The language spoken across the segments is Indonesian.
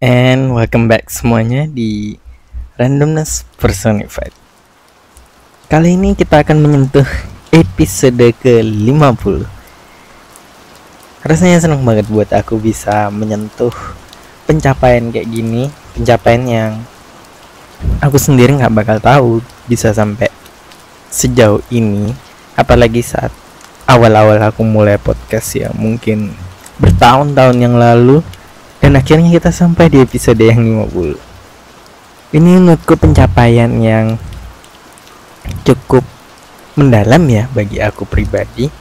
And welcome back semuanya di Randomness Personified. Kali ini kita akan menyentuh episode ke-50. Rasanya senang banget buat aku bisa menyentuh pencapaian kayak gini. Pencapaian yang aku sendiri gak bakal tahu bisa sampai sejauh ini. Apalagi saat awal-awal aku mulai podcast ya, mungkin bertahun-tahun yang lalu. Dan akhirnya kita sampai di episode yang 50. Ini menurutku pencapaian yang cukup mendalam ya bagi aku pribadi.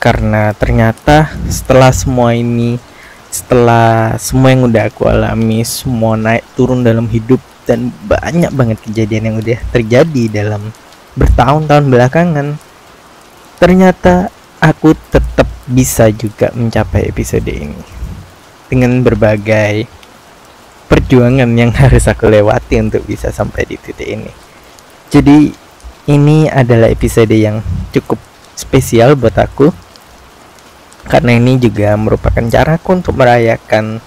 Karena ternyata setelah semua ini, setelah semua yang udah aku alami, semua naik turun dalam hidup, dan banyak banget kejadian yang udah terjadi dalam bertahun-tahun belakangan, ternyata aku tetap bisa juga mencapai episode ini dengan berbagai perjuangan yang harus aku lewati untuk bisa sampai di titik ini. Jadi ini adalah episode yang cukup spesial buat aku, karena ini juga merupakan caraku untuk merayakan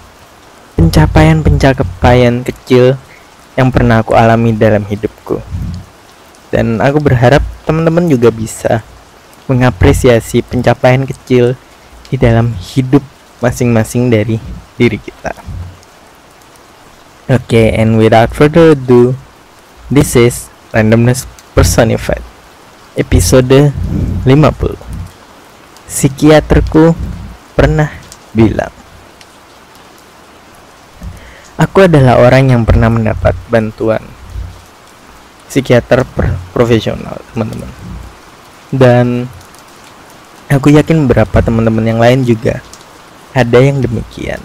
pencapaian kecil yang pernah aku alami dalam hidupku. Dan aku berharap teman-teman juga bisa mengapresiasi pencapaian kecil di dalam hidup masing-masing dari diri kita. Okay, and without further ado, this is Randomness Personified, episode 50. Psikiaterku pernah bilang. Aku adalah orang yang pernah mendapat bantuan psikiater profesional, teman-teman. Dan aku yakin beberapa teman-teman yang lain juga ada yang demikian.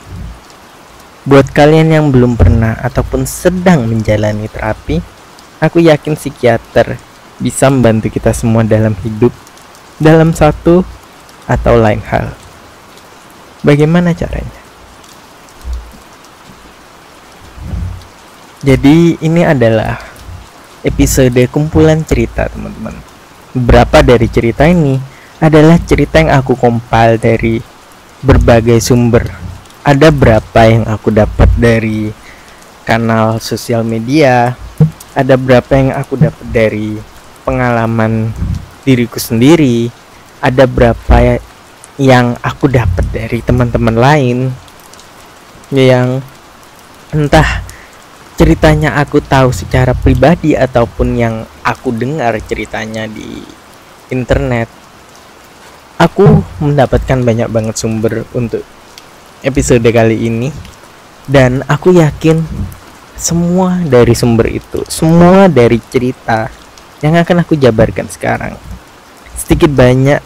Buat kalian yang belum pernah ataupun sedang menjalani terapi, aku yakin psikiater bisa membantu kita semua dalam hidup, dalam satu atau lain hal. Bagaimana caranya? Jadi ini adalah episode kumpulan cerita, teman-teman. Beberapa dari cerita ini adalah cerita yang aku compile dari berbagai sumber. Ada berapa yang aku dapat dari kanal sosial media, ada berapa yang aku dapat dari pengalaman diriku sendiri, ada berapa yang aku dapat dari teman-teman lain yang entah ceritanya aku tahu secara pribadi ataupun yang aku dengar ceritanya di internet. Aku mendapatkan banyak banget sumber untuk episode kali ini, dan aku yakin semua dari sumber itu, semua dari cerita yang akan aku jabarkan sekarang, sedikit banyak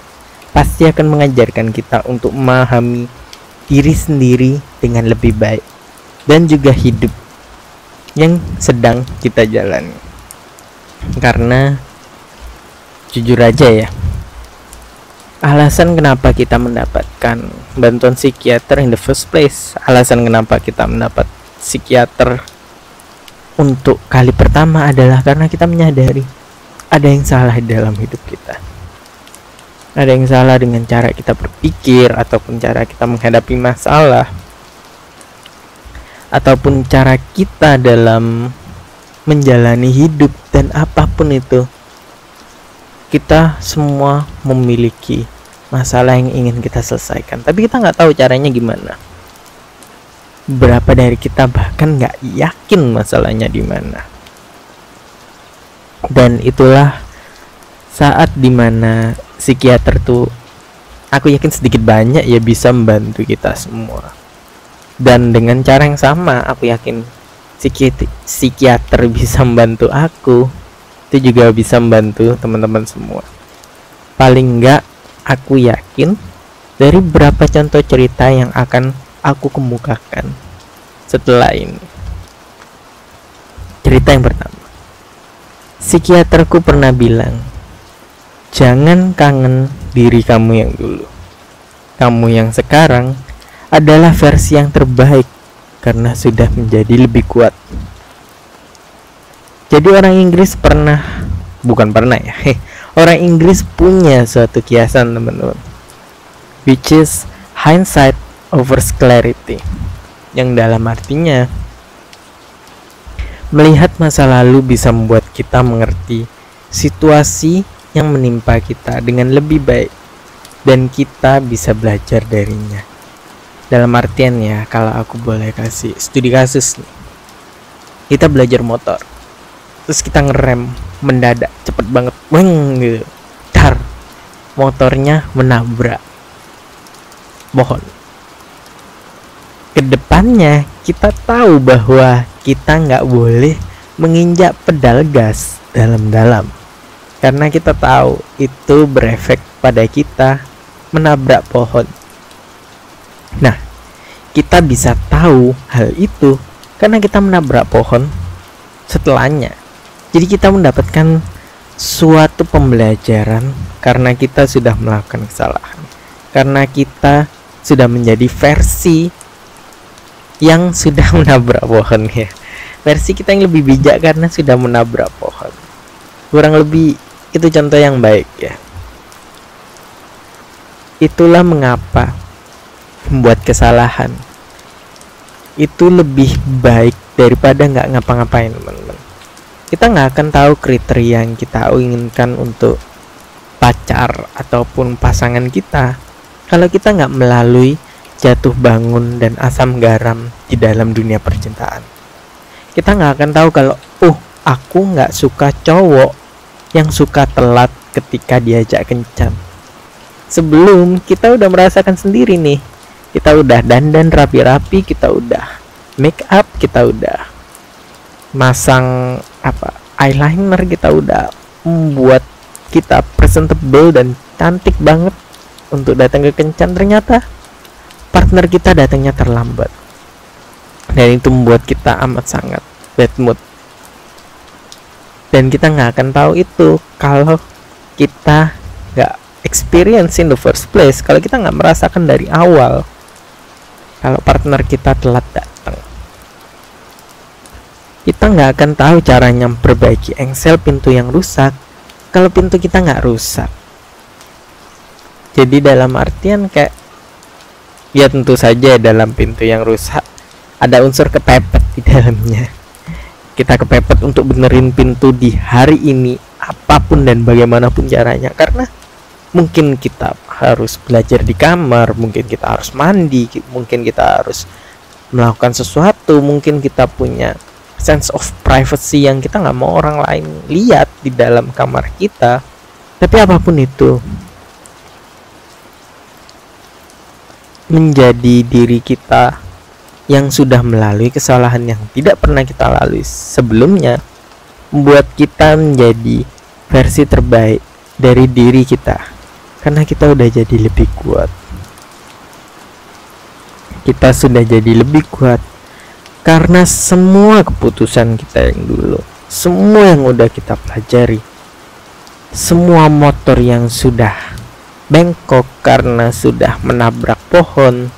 pasti akan mengajarkan kita untuk memahami diri sendiri dengan lebih baik dan juga hidup yang sedang kita jalani. Karena jujur aja ya, alasan kenapa kita mendapatkan bantuan psikiater in the first place, alasan kenapa kita mendapat psikiater untuk kali pertama adalah karena kita menyadari ada yang salah di dalam hidup kita. Ada yang salah dengan cara kita berpikir, ataupun cara kita menghadapi masalah, ataupun cara kita dalam menjalani hidup, dan apapun itu. Kita semua memiliki masalah yang ingin kita selesaikan, tapi kita nggak tahu caranya gimana. Berapa dari kita bahkan nggak yakin masalahnya di mana. Dan itulah saat dimana psikiater tuh, aku yakin sedikit banyak ya bisa membantu kita semua. Dan dengan cara yang sama, aku yakin psikiater bisa membantu aku, itu juga bisa membantu teman-teman semua. Paling enggak aku yakin dari beberapa contoh cerita yang akan aku kemukakan setelah ini. Cerita yang pertama, psikiaterku pernah bilang, jangan kangen diri kamu yang dulu. Kamu yang sekarang adalah versi yang terbaik karena sudah menjadi lebih kuat. Jadi orang Inggris orang Inggris punya suatu kiasan, teman-teman, which is hindsight over clarity, yang dalam artinya Melihat masa lalu bisa membuat kita mengerti situasi yang menimpa kita dengan lebih baik, dan kita bisa belajar darinya. Dalam artian ya, kalau aku boleh kasih studi kasus nih, kita belajar motor, terus kita ngerem mendadak cepet banget, weng gitu, dar, motornya menabrak pohon. Kedepannya kita tahu bahwa kita nggak boleh menginjak pedal gas dalam-dalam, karena kita tahu itu berefek pada kita menabrak pohon. Nah, kita bisa tahu hal itu karena kita menabrak pohon setelahnya. Jadi kita mendapatkan suatu pembelajaran karena kita sudah melakukan kesalahan, karena kita sudah menjadi versi yang sudah menabrak pohon ya. Versi kita yang lebih bijak karena sudah menabrak pohon. Kurang lebih itu contoh yang baik ya. Itulah mengapa membuat kesalahan itu lebih baik daripada nggak ngapa-ngapain, teman-teman. Kita nggak akan tahu kriteria yang kita inginkan untuk pacar ataupun pasangan kita kalau kita nggak melalui jatuh bangun dan asam garam di dalam dunia percintaan. Kita nggak akan tahu kalau aku nggak suka cowok yang suka telat ketika diajak kencan. Sebelum kita udah merasakan sendiri nih, kita udah dandan rapi-rapi, kita udah make up, kita udah masang eyeliner, kita udah membuat kita presentable dan cantik banget untuk datang ke kencan. Ternyata partner kita datangnya terlambat, dan itu membuat kita amat sangat bad mood. Dan kita nggak akan tahu itu kalau kita nggak experience in the first place, kalau kita nggak merasakan dari awal kalau partner kita telat datang. Kita nggak akan tahu caranya memperbaiki engsel pintu yang rusak kalau pintu kita nggak rusak. Jadi dalam artian kayak, ya tentu saja dalam pintu yang rusak ada unsur kepepet di dalamnya. Kita kepepet untuk benerin pintu di hari ini, apapun dan bagaimanapun caranya, karena mungkin kita harus belajar di kamar, mungkin kita harus mandi, mungkin kita harus melakukan sesuatu, mungkin kita punya sense of privacy yang kita nggak mau orang lain lihat di dalam kamar kita. Tapi apapun itu, menjadi diri kita yang sudah melalui kesalahan yang tidak pernah kita lalui sebelumnya, membuat kita menjadi versi terbaik dari diri kita, karena kita udah jadi lebih kuat. Kita sudah jadi lebih kuat karena semua keputusan kita yang dulu, semua yang udah kita pelajari, semua motor yang sudah bengkok karena sudah menabrak pohon,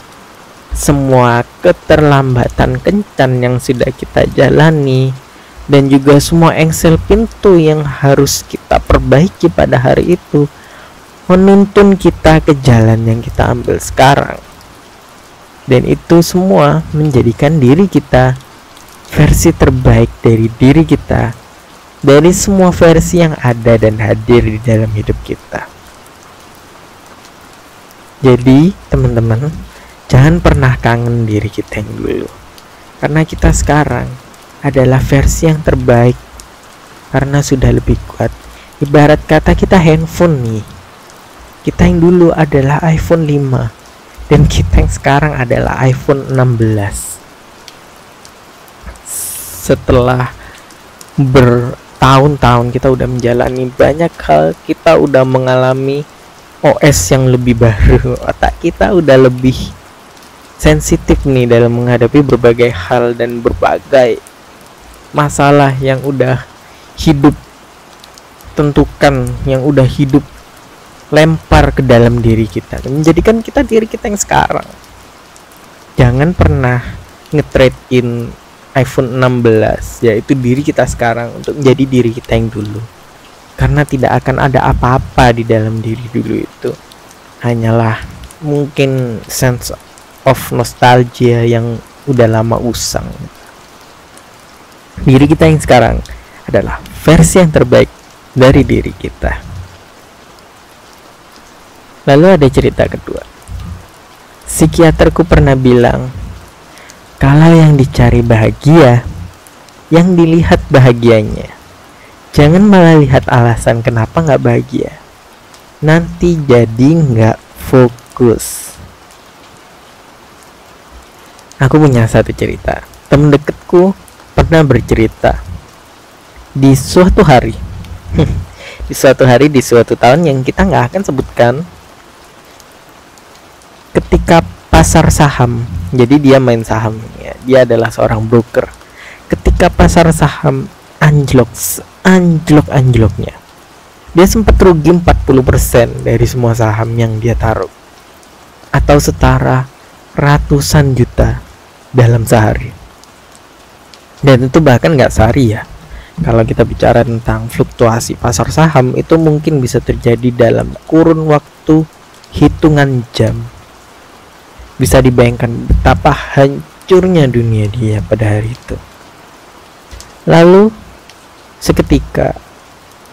semua keterlambatan kencan yang sudah kita jalani, dan juga semua engsel pintu yang harus kita perbaiki pada hari itu, menuntun kita ke jalan yang kita ambil sekarang. Dan itu semua menjadikan diri kita versi terbaik dari diri kita, dari semua versi yang ada dan hadir di dalam hidup kita. Jadi teman-teman, jangan pernah kangen diri kita yang dulu, karena kita sekarang adalah versi yang terbaik karena sudah lebih kuat. Ibarat kata kita handphone nih, kita yang dulu adalah iPhone 5 dan kita yang sekarang adalah iPhone 16. Setelah bertahun-tahun kita udah menjalani banyak hal, kita udah mengalami OS yang lebih baru, otak kita udah lebih sensitif nih dalam menghadapi berbagai hal dan berbagai masalah yang udah hidup tentukan, yang udah hidup lempar ke dalam diri kita, menjadikan kita diri kita yang sekarang. Jangan pernah nge-trade in iPhone 16, yaitu diri kita sekarang, untuk menjadi diri kita yang dulu, karena tidak akan ada apa-apa di dalam diri dulu itu, hanyalah mungkin sense of nostalgia yang udah lama usang. Diri kita yang sekarang adalah versi yang terbaik dari diri kita. Lalu ada cerita kedua. Psikiaterku pernah bilang, kalau yang dicari bahagia, yang dilihat bahagianya. Jangan malah lihat alasan kenapa nggak bahagia. Nanti jadi nggak fokus. Aku punya satu cerita. Temen deketku pernah bercerita di suatu hari, di suatu tahun yang kita nggak akan sebutkan, ketika pasar saham. Jadi dia main saham ya. Dia adalah seorang broker. Ketika pasar saham anjlok-anjloknya, dia sempat rugi 40% dari semua saham yang dia taruh, atau setara ratusan juta dalam sehari. Dan itu bahkan nggak sehari ya. Kalau kita bicara tentang fluktuasi pasar saham, itu mungkin bisa terjadi dalam kurun waktu hitungan jam. Bisa dibayangkan betapa hancurnya dunia dia pada hari itu. Lalu seketika,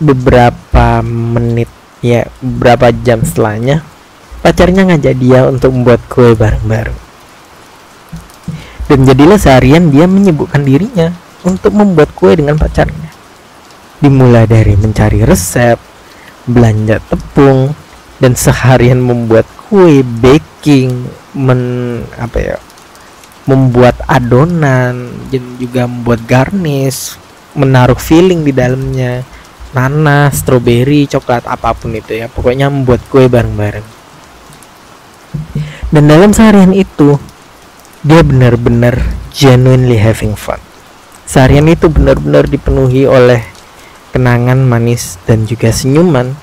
beberapa menit ya, beberapa jam setelahnya, pacarnya ngajak dia untuk membuat kue bareng-bareng. Dan jadilah seharian dia menyibukkan dirinya untuk membuat kue dengan pacarnya. Dimulai dari mencari resep, belanja tepung, dan seharian membuat kue, baking, membuat adonan, dan juga membuat garnish, menaruh filling di dalamnya, nanas, stroberi, coklat, apapun itu ya. Pokoknya membuat kue bareng-bareng. Dan dalam seharian itu, dia benar-benar genuinely having fun. Seharian itu benar-benar dipenuhi oleh kenangan manis dan juga senyuman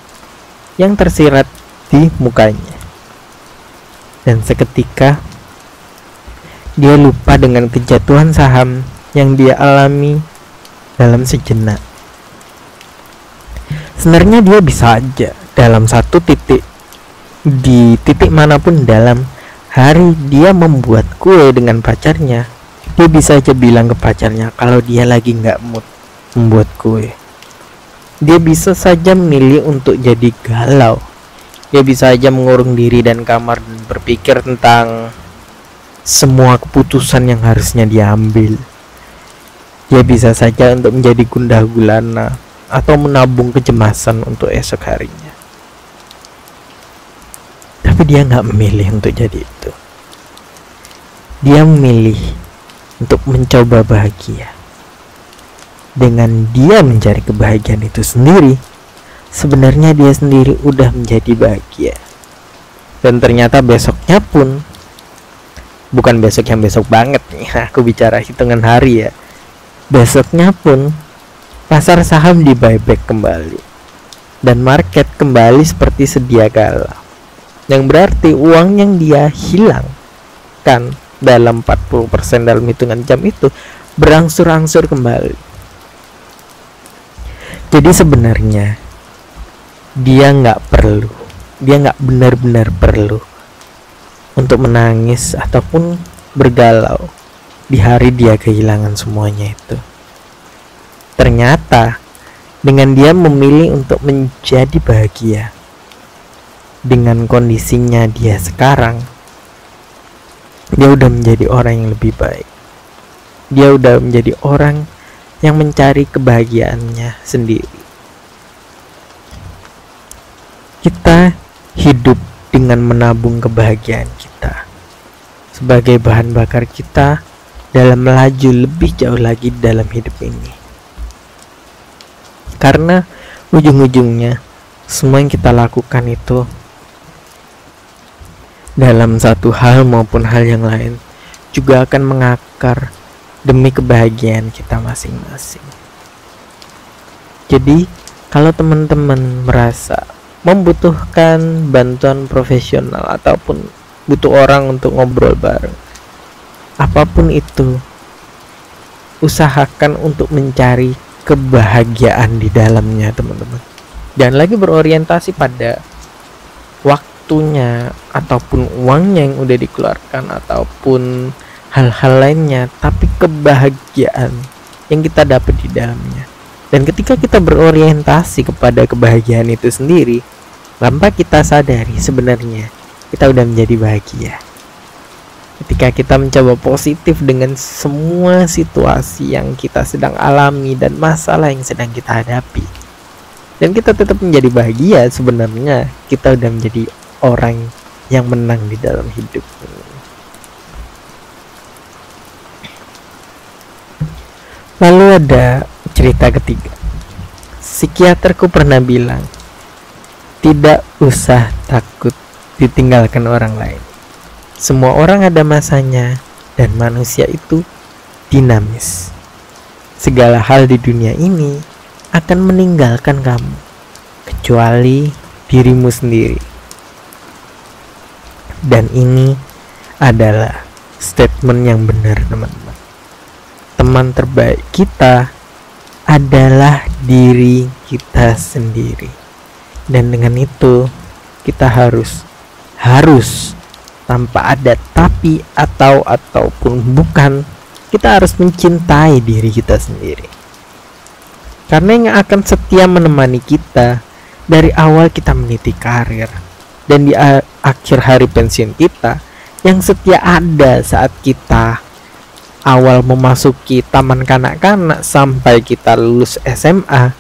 yang tersirat di mukanya. Dan seketika dia lupa dengan kejatuhan saham yang dia alami dalam sejenak. Sebenarnya dia bisa aja dalam satu titik, di titik manapun dalam hari dia membuat kue dengan pacarnya, dia bisa aja bilang ke pacarnya kalau dia lagi nggak mood membuat kue. Dia bisa saja memilih untuk jadi galau. Dia bisa aja mengurung diri dan kamar dan berpikir tentang semua keputusan yang harusnya dia ambil. Dia bisa saja untuk menjadi gundah gulana atau menabung kecemasan untuk esok harinya. Tapi dia nggak memilih untuk jadi itu. Dia memilih untuk mencoba bahagia. Dengan dia mencari kebahagiaan itu sendiri, sebenarnya dia sendiri udah menjadi bahagia. Dan ternyata besoknya pun, bukan besok yang besok banget nih, aku bicara hitungan hari ya. Besoknya pun pasar saham di buyback kembali dan market kembali seperti sedia kala. Yang berarti uang yang dia hilangkan dalam 40% dalam hitungan jam itu berangsur-angsur kembali. Jadi sebenarnya dia nggak benar-benar perlu untuk menangis ataupun bergalau di hari dia kehilangan semuanya itu. Ternyata dengan dia memilih untuk menjadi bahagia dengan kondisinya dia sekarang, dia udah menjadi orang yang lebih baik. Dia udah menjadi orang yang mencari kebahagiaannya sendiri. Kita hidup dengan menabung kebahagiaan kita sebagai bahan bakar kita dalam melaju lebih jauh lagi dalam hidup ini. Karena ujung-ujungnya semua yang kita lakukan itu dalam satu hal maupun hal yang lain juga akan mengakar demi kebahagiaan kita masing-masing. Jadi kalau teman-teman merasa membutuhkan bantuan profesional ataupun butuh orang untuk ngobrol bareng, apapun itu, usahakan untuk mencari kebahagiaan di dalamnya, teman-teman. Jangan lagi berorientasi pada waktunya ataupun uangnya yang udah dikeluarkan ataupun hal-hal lainnya, tapi kebahagiaan yang kita dapat di dalamnya. Dan ketika kita berorientasi kepada kebahagiaan itu sendiri, tanpa kita sadari sebenarnya kita udah menjadi bahagia. Ketika kita mencoba positif dengan semua situasi yang kita sedang alami dan masalah yang sedang kita hadapi, dan kita tetap menjadi bahagia, sebenarnya kita udah menjadi orang yang menang di dalam hidup. Lalu ada cerita ketiga. Psikiaterku pernah bilang, tidak usah takut ditinggalkan orang lain. Semua orang ada masanya dan manusia itu dinamis. Segala hal di dunia ini akan meninggalkan kamu, kecuali dirimu sendiri. Dan ini adalah statement yang benar, teman-teman. Teman terbaik kita adalah diri kita sendiri. Dan dengan itu kita harus tanpa ada tapi ataupun bukan, kita harus mencintai diri kita sendiri. Karena yang akan setia menemani kita dari awal kita meniti karir, dan di akhir hari pensiun kita, yang setia ada saat kita awal memasuki taman kanak-kanak sampai kita lulus SMA,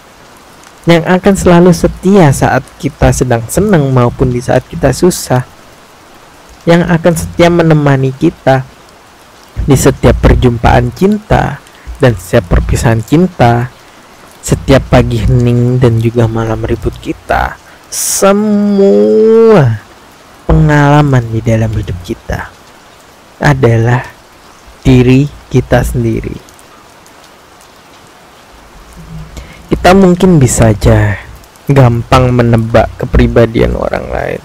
yang akan selalu setia saat kita sedang senang maupun di saat kita susah, yang akan setia menemani kita di setiap perjumpaan cinta dan setiap perpisahan cinta, setiap pagi hening dan juga malam ribut kita. Semua pengalaman di dalam hidup kita adalah diri kita sendiri. Kita mungkin bisa aja gampang menebak kepribadian orang lain.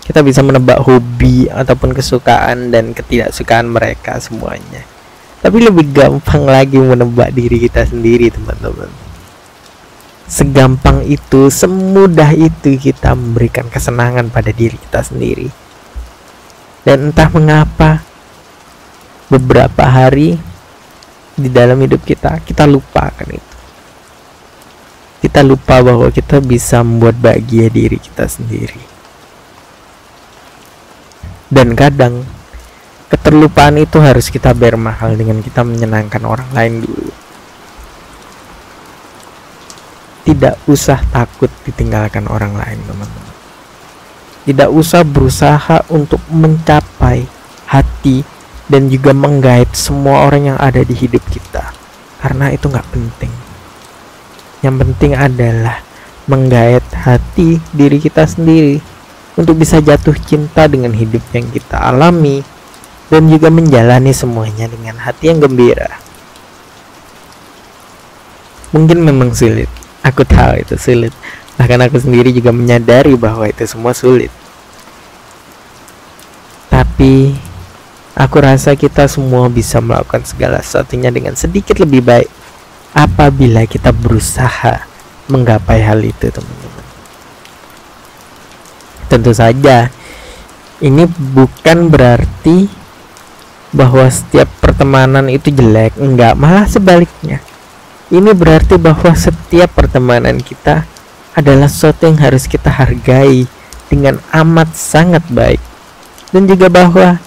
Kita bisa menebak hobi ataupun kesukaan dan ketidaksukaan mereka semuanya. Tapi lebih gampang lagi menebak diri kita sendiri, teman-teman. Segampang itu, semudah itu kita memberikan kesenangan pada diri kita sendiri. Dan entah mengapa, beberapa hari di dalam hidup kita lupakan itu. Kita lupa bahwa kita bisa membuat bahagia diri kita sendiri. Dan kadang keterlupaan itu harus kita bayar mahal dengan kita menyenangkan orang lain dulu. Tidak usah takut ditinggalkan orang lain, teman-teman. Tidak usah berusaha untuk mencapai hati dan juga menggait semua orang yang ada di hidup kita, karena itu gak penting. Yang penting adalah menggait hati diri kita sendiri untuk bisa jatuh cinta dengan hidup yang kita alami dan juga menjalani semuanya dengan hati yang gembira. Mungkin memang sulit, aku tahu itu sulit. Bahkan aku sendiri juga menyadari bahwa itu semua sulit. Tapi aku rasa kita semua bisa melakukan segala sesuatunya dengan sedikit lebih baik apabila kita berusaha menggapai hal itu, teman-teman. Tentu saja ini bukan berarti bahwa setiap pertemanan itu jelek, enggak, malah sebaliknya. Ini berarti bahwa setiap pertemanan kita adalah sesuatu yang harus kita hargai dengan amat sangat baik. Dan juga bahwa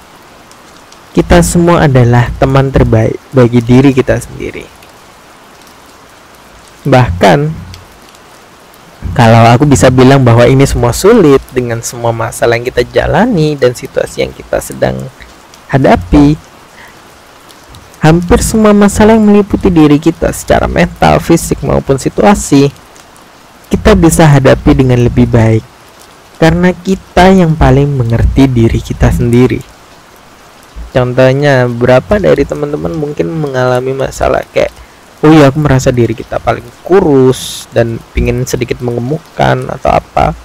kita semua adalah teman terbaik bagi diri kita sendiri. Bahkan kalau aku bisa bilang bahwa ini semua sulit dengan semua masalah yang kita jalani dan situasi yang kita sedang hadapi, hampir semua masalah yang meliputi diri kita secara mental, fisik maupun situasi, kita bisa hadapi dengan lebih baik karena kita yang paling mengerti diri kita sendiri. Contohnya, berapa dari teman-teman mungkin mengalami masalah kayak, oh iya, aku merasa diri kita paling kurus dan pingin sedikit mengemukkan atau apa.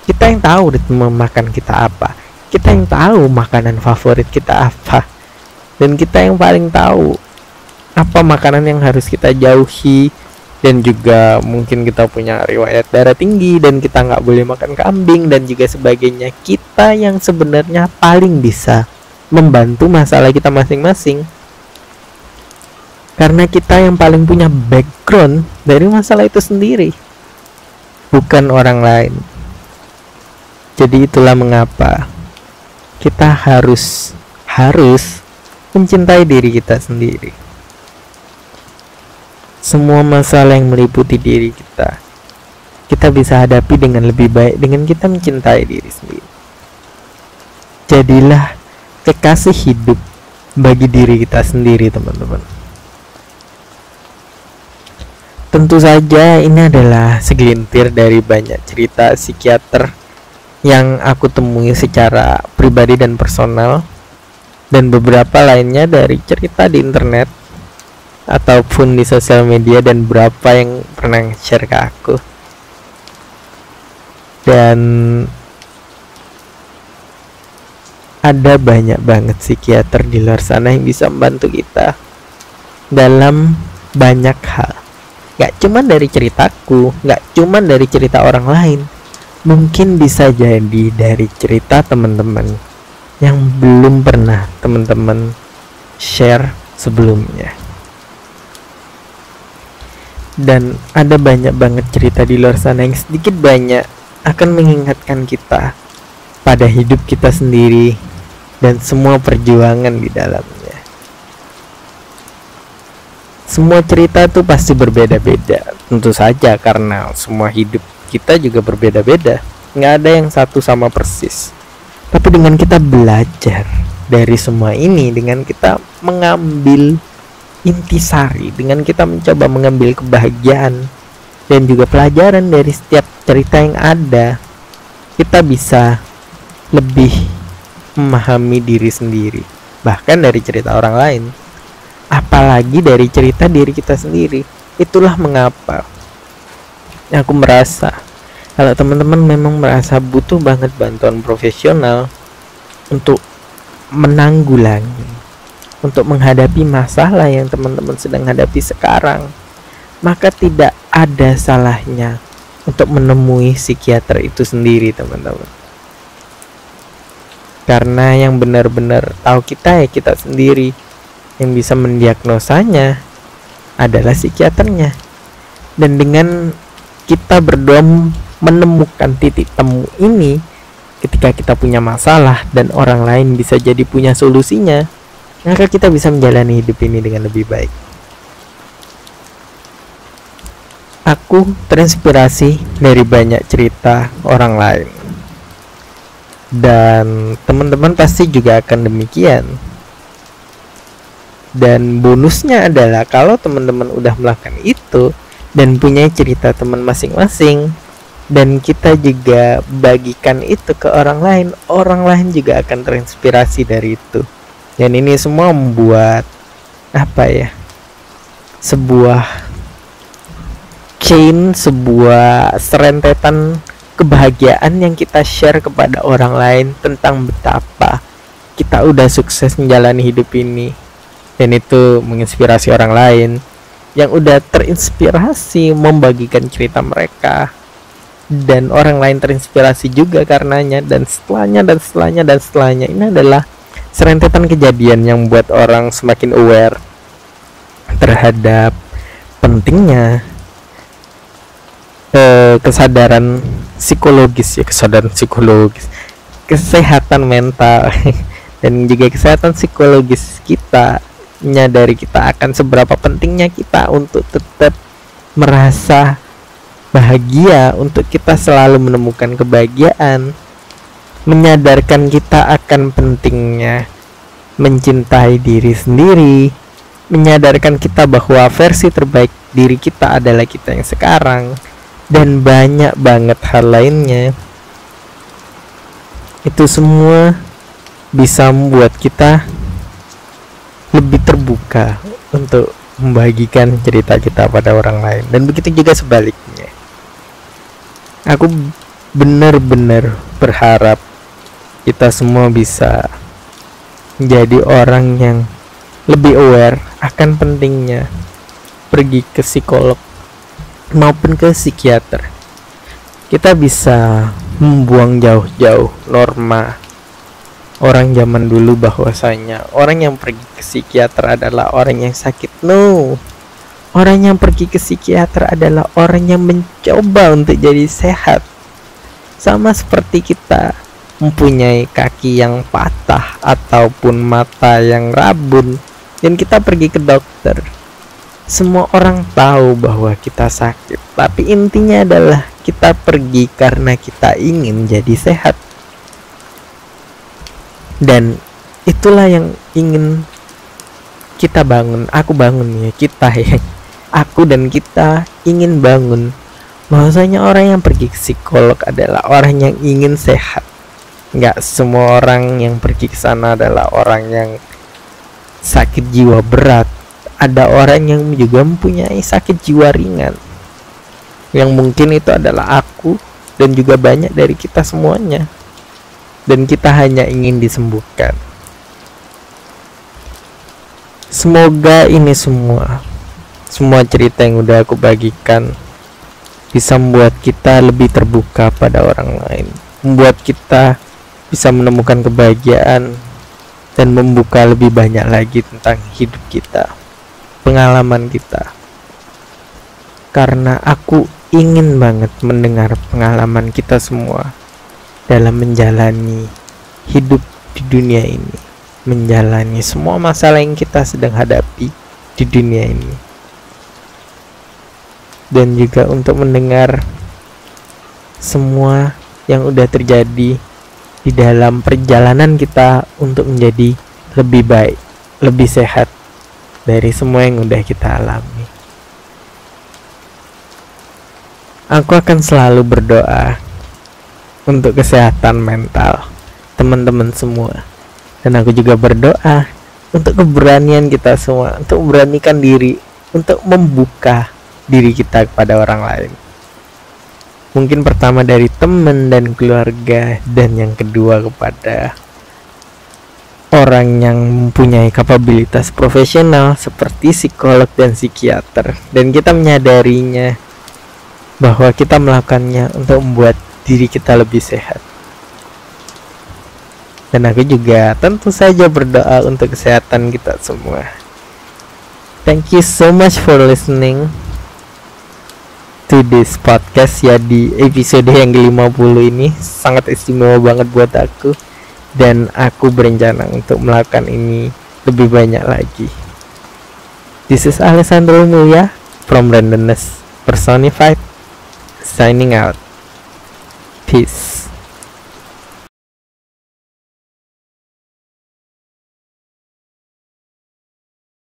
Kita yang tahu ritme makan kita apa, kita yang tahu makanan favorit kita apa, dan kita yang paling tahu apa makanan yang harus kita jauhi. Dan juga mungkin kita punya riwayat darah tinggi dan kita nggak boleh makan kambing dan juga sebagainya. Kita yang sebenarnya paling bisa membantu masalah kita masing-masing. Karena kita yang paling punya background dari masalah itu sendiri, bukan orang lain. Jadi itulah mengapa kita harus mencintai diri kita sendiri. Semua masalah yang meliputi diri kita bisa hadapi dengan lebih baik dengan kita mencintai diri sendiri. Jadilah kekasih hidup bagi diri kita sendiri, teman-teman. Tentu saja ini adalah segelintir dari banyak cerita psikiater yang aku temui secara pribadi dan personal, dan beberapa lainnya dari cerita di internet ataupun di sosial media, dan beberapa yang pernah share ke aku. Dan ada banyak banget psikiater di luar sana yang bisa membantu kita dalam banyak hal. Gak cuman dari ceritaku, gak cuman dari cerita orang lain, mungkin bisa jadi dari cerita teman-teman yang belum pernah teman-teman share sebelumnya. Dan ada banyak banget cerita di luar sana yang sedikit banyak akan mengingatkan kita pada hidup kita sendiri dan semua perjuangan di dalamnya. Semua cerita itu pasti berbeda-beda, tentu saja, karena semua hidup kita juga berbeda-beda. Nggak ada yang satu sama persis. Tapi dengan kita belajar dari semua ini, dengan kita mengambil intisari, dengan kita mencoba mengambil kebahagiaan dan juga pelajaran dari setiap cerita yang ada, kita bisa lebih memahami diri sendiri, bahkan dari cerita orang lain, apalagi dari cerita diri kita sendiri. Itulah mengapa aku merasa kalau teman-teman memang merasa butuh banget bantuan profesional untuk menanggulangi, untuk menghadapi masalah yang teman-teman sedang hadapi sekarang, maka tidak ada salahnya untuk menemui psikiater itu sendiri, teman-teman. Karena yang benar-benar tahu kita ya kita sendiri. Yang bisa mendiagnosanya adalah psikiaternya. Dan dengan kita berdua menemukan titik temu ini, ketika kita punya masalah dan orang lain bisa jadi punya solusinya, maka kita bisa menjalani hidup ini dengan lebih baik. Aku terinspirasi dari banyak cerita orang lain, dan teman-teman pasti juga akan demikian. Dan bonusnya adalah kalau teman-teman udah melakukan itu dan punya cerita teman masing-masing, dan kita juga bagikan itu ke orang lain juga akan terinspirasi dari itu. Dan ini semua membuat sebuah chain, sebuah serentetan kebahagiaan yang kita share kepada orang lain tentang betapa kita udah sukses menjalani hidup ini. Dan itu menginspirasi orang lain yang udah terinspirasi membagikan cerita mereka, dan orang lain terinspirasi juga karenanya, dan setelahnya. Ini adalah serentetan kejadian yang membuat orang semakin aware terhadap pentingnya kesadaran psikologis, kesehatan mental dan juga kesehatan psikologis kita. Menyadari kita akan seberapa pentingnya kita untuk tetap merasa bahagia, untuk kita selalu menemukan kebahagiaan, menyadarkan kita akan pentingnya mencintai diri sendiri, menyadarkan kita bahwa versi terbaik diri kita adalah kita yang sekarang, dan banyak banget hal lainnya. Itu semua bisa membuat kita lebih terbuka untuk membagikan cerita kita pada orang lain, dan begitu juga sebaliknya. Aku benar-benar berharap kita semua bisa menjadi orang yang lebih aware akan pentingnya pergi ke psikolog maupun ke psikiater. Kita bisa membuang jauh-jauh norma orang zaman dulu bahwasanya orang yang pergi ke psikiater adalah orang yang sakit. No, orang yang pergi ke psikiater adalah orang yang mencoba untuk jadi sehat. Sama seperti kita mempunyai kaki yang patah ataupun mata yang rabun dan kita pergi ke dokter. Semua orang tahu bahwa kita sakit, tapi intinya adalah kita pergi karena kita ingin jadi sehat. Dan itulah yang ingin kita bangun. Aku bangun ya, kita ya. Aku dan kita ingin bangun bahwasanya orang yang pergi ke psikolog adalah orang yang ingin sehat. Nggak semua orang yang pergi ke sana adalah orang yang sakit jiwa berat. Ada orang yang juga mempunyai sakit jiwa ringan, yang mungkin itu adalah aku dan juga banyak dari kita semuanya. Dan kita hanya ingin disembuhkan. Semoga ini semua cerita yang udah aku bagikan bisa membuat kita lebih terbuka pada orang lain, membuat kita bisa menemukan kebahagiaan dan membuka lebih banyak lagi tentang hidup kita, pengalaman kita. Karena aku ingin banget mendengar pengalaman kita semua dalam menjalani hidup di dunia ini, menjalani semua masalah yang kita sedang hadapi di dunia ini, dan juga untuk mendengar semua yang udah terjadi di dalam perjalanan kita untuk menjadi lebih baik, lebih sehat dari semua yang udah kita alami. Aku akan selalu berdoa untuk kesehatan mental teman-teman semua, dan aku juga berdoa untuk keberanian kita semua untuk memberanikan diri untuk membuka diri kita kepada orang lain. Mungkin pertama dari teman dan keluarga, dan yang kedua kepada orang yang mempunyai kapabilitas profesional seperti psikolog dan psikiater, dan kita menyadarinya bahwa kita melakukannya untuk membuat diri kita lebih sehat. Dan aku juga tentu saja berdoa untuk kesehatan kita semua. Thank you so much for listening to this podcast ya, di episode yang ke-50 ini. Sangat istimewa banget buat aku, dan aku berencana untuk melakukan ini lebih banyak lagi. This is Alessandro Mulya from Randomness Personified, signing out. Peace.